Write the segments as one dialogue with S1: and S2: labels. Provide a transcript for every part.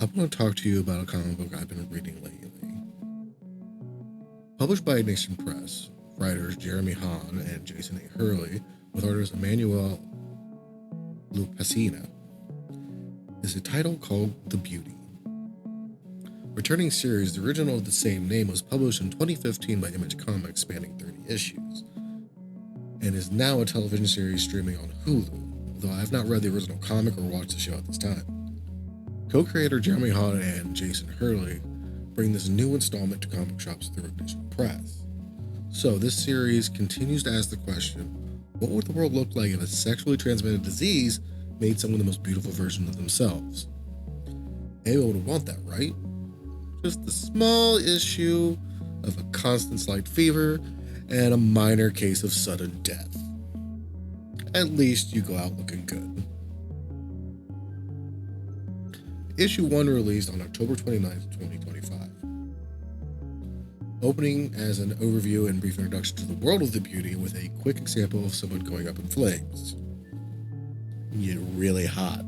S1: I want to talk to you about a comic book I've been reading lately. Published by Nation Press, writers Jeremy Hahn and Jason A. Hurley, with artist Emmanuel Lupacina, is a title called The Beauty. Returning series, the original of the same name was published in 2015 by Image Comics, spanning 30 issues, and is now a television series streaming on Hulu, though I have not read the original comic or watched the show at this time. Co-creator Jeremy Hahn and Jason Hurley bring this new installment to comic shops through Nation Press. So this series continues to ask the question, what would the world look like if a sexually transmitted disease made someone the most beautiful version of themselves? Anyone would want that, right? Just the small issue of a constant slight fever and a minor case of sudden death. At least you go out looking good. Issue 1 released on October 29th, 2025. Opening as an overview and brief introduction to the world of the Beauty with a quick example of someone going up in flames. Get really hot.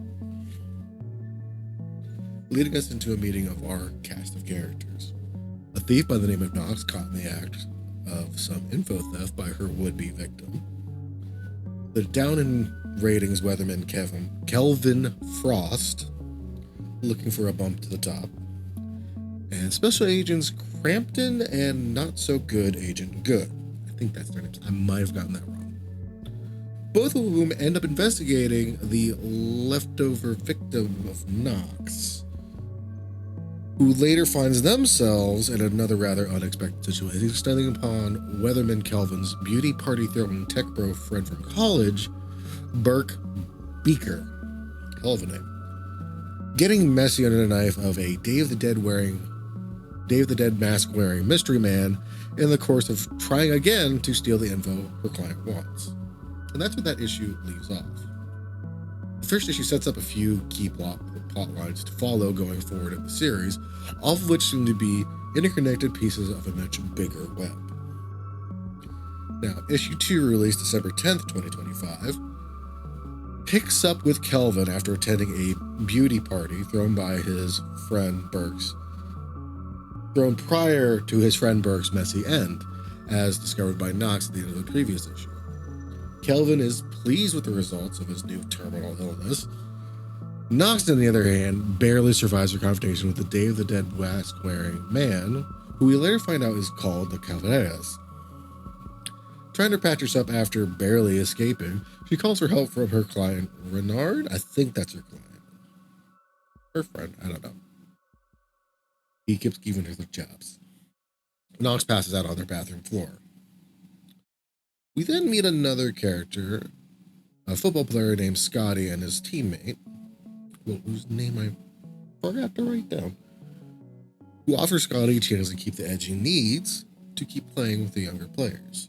S1: Leading us into a meeting of our cast of characters. A thief by the name of Knox caught in the act of some info theft by her would-be victim. The down in ratings weatherman Kelvin Frost, looking for a bump to the top, and Special Agents Crampton and Not So Good Agent Good. I think that's their names. I might have gotten that wrong. Both of whom end up investigating the leftover victim of Knox, who later finds themselves in another rather unexpected situation, stumbling upon weatherman Kelvin's beauty party throwing tech bro friend from college, Burke Beaker. Hell of a name. Getting messy under the knife of a Day of the Dead mask wearing mystery man in the course of trying again to steal the info her client wants. And that's what that issue leaves off. The first issue sets up a few key plot lines to follow going forward in the series, all of which seem to be interconnected pieces of a much bigger web. Now, issue 2, released December 10th, 2025, picks up with Kelvin after attending a beauty party thrown prior to his friend Burke's messy end, as discovered by Knox at the end of the previous issue. Kelvin is pleased with the results of his new terminal illness. Knox, on the other hand, barely survives her confrontation with the Day of the Dead mask-wearing man, who we later find out is called the Calvadas. Trying to patch herself after barely escaping, she calls for help from her client, Renard? I think that's her client. Her friend, I don't know. He keeps giving her the jobs. Knox passes out on their bathroom floor. We then meet another character, a football player named Scotty and his teammate, whose name I forgot to write down, who offers Scotty a chance to keep the edge he needs to keep playing with the younger players.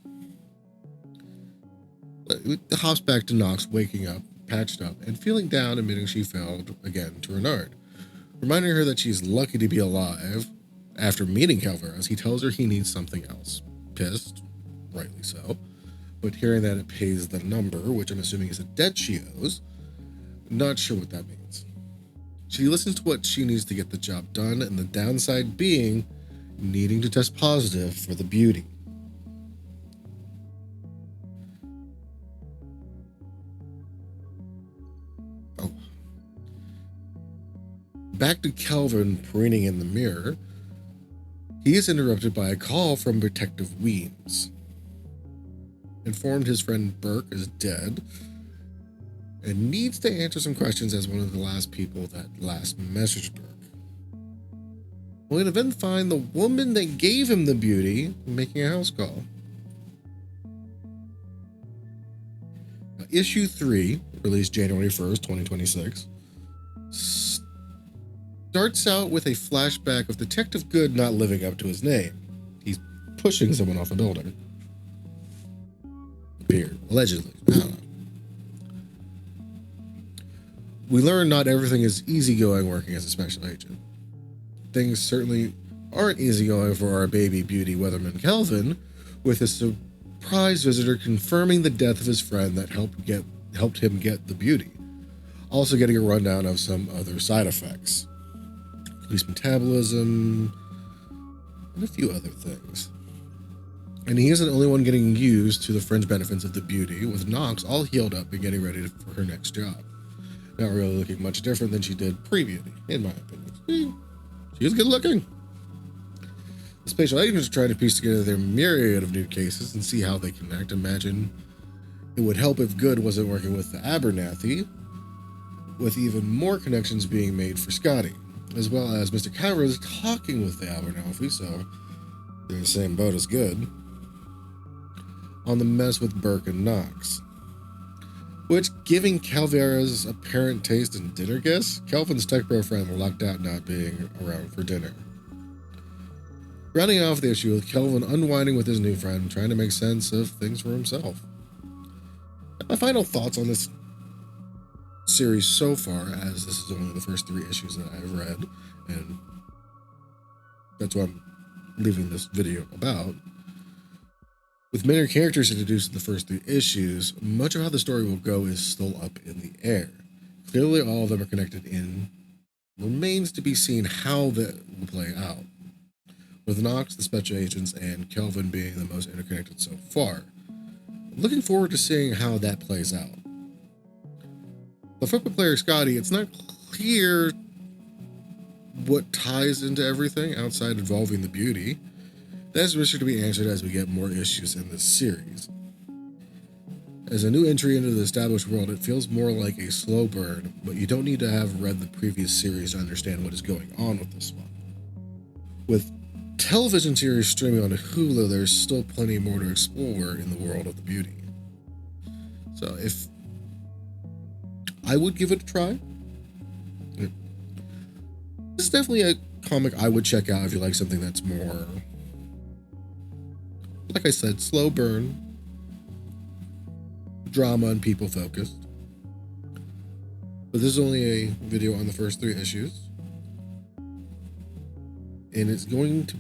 S1: It hops back to Knox waking up, patched up, and feeling down, admitting she failed again to Renard. Reminding her that she's lucky to be alive, after meeting Calvaras, he tells her he needs something else. Pissed, rightly so, but hearing that it pays the number, which I'm assuming is a debt she owes, not sure what that means. She listens to what she needs to get the job done, and the downside being needing to test positive for the Beauty. Back to Kelvin preening in the mirror, he is interrupted by a call from Detective Weems. Informed his friend Burke is dead and needs to answer some questions as one of the last people that last messaged Burke. Only to then find the woman that gave him the Beauty making a house call. Now, issue 3, released January 1st, 2026, starts out with a flashback of Detective Good not living up to his name. He's pushing someone off a building. Appeared, allegedly. I don't know. We learn not everything is easygoing working as a special agent. Things certainly aren't easygoing for our baby beauty weatherman Kelvin, with a surprise visitor confirming the death of his friend that helped him get the Beauty. Also getting a rundown of some other side effects. increased metabolism, and a few other things. And he isn't the only one getting used to the fringe benefits of the beauty, with Nox all healed up and getting ready for her next job. Not really looking much different than she did pre-beauty, in my opinion. She is good looking. The spatial agents are trying to piece together their myriad of new cases and see how they connect. Imagine it would help if Good wasn't working with the Abernathy, with even more connections being made for Scotty, as well as Mr. Calvert is talking with the Abernathy, so they're in the same boat as Good, on the mess with Burke and Nox. Which, giving Calvera's apparent taste in dinner guests, Kelvin's tech bro friend lucked out not being around for dinner. Rounding off the issue with Kelvin unwinding with his new friend, trying to make sense of things for himself. My final thoughts on this series so far, as this is only the first 3 issues that I've read, and that's what I'm leaving this video about. With many characters introduced in the first 3 issues, much of how the story will go is still up in the air. Clearly all of them are connected in. Remains to be seen how that will play out, with Nox, the special agents, and Kelvin being the most interconnected so far. Looking forward to seeing how that plays out. The football player Scotty, it's not clear what ties into everything outside involving the beauty. That's mystery to be answered as we get more issues in this series. As a new entry into the established world, it feels more like a slow burn, but you don't need to have read the previous series to understand what is going on with this one. With television series streaming on Hulu, there's still plenty more to explore in the world of the beauty. So if I would give it a try, this is definitely a comic I would check out if you like something that's more, like I said, slow burn, drama and people focused. But this is only a video on the first 3 issues. And it's going to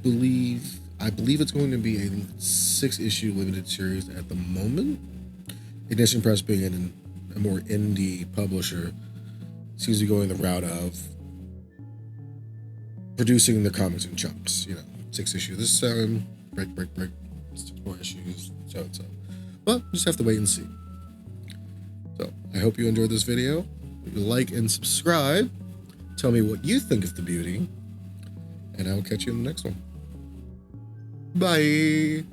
S1: I believe it's going to be a 6-issue limited series at the moment. Ignition Press being a more indie publisher seems to be going the route of producing the comics in chunks. 6 issues this time, break, 6 more issues, so. But just have to wait and see. So I hope you enjoyed this video. Like and subscribe. Tell me what you think of the beauty. And I will catch you in the next one. Bye.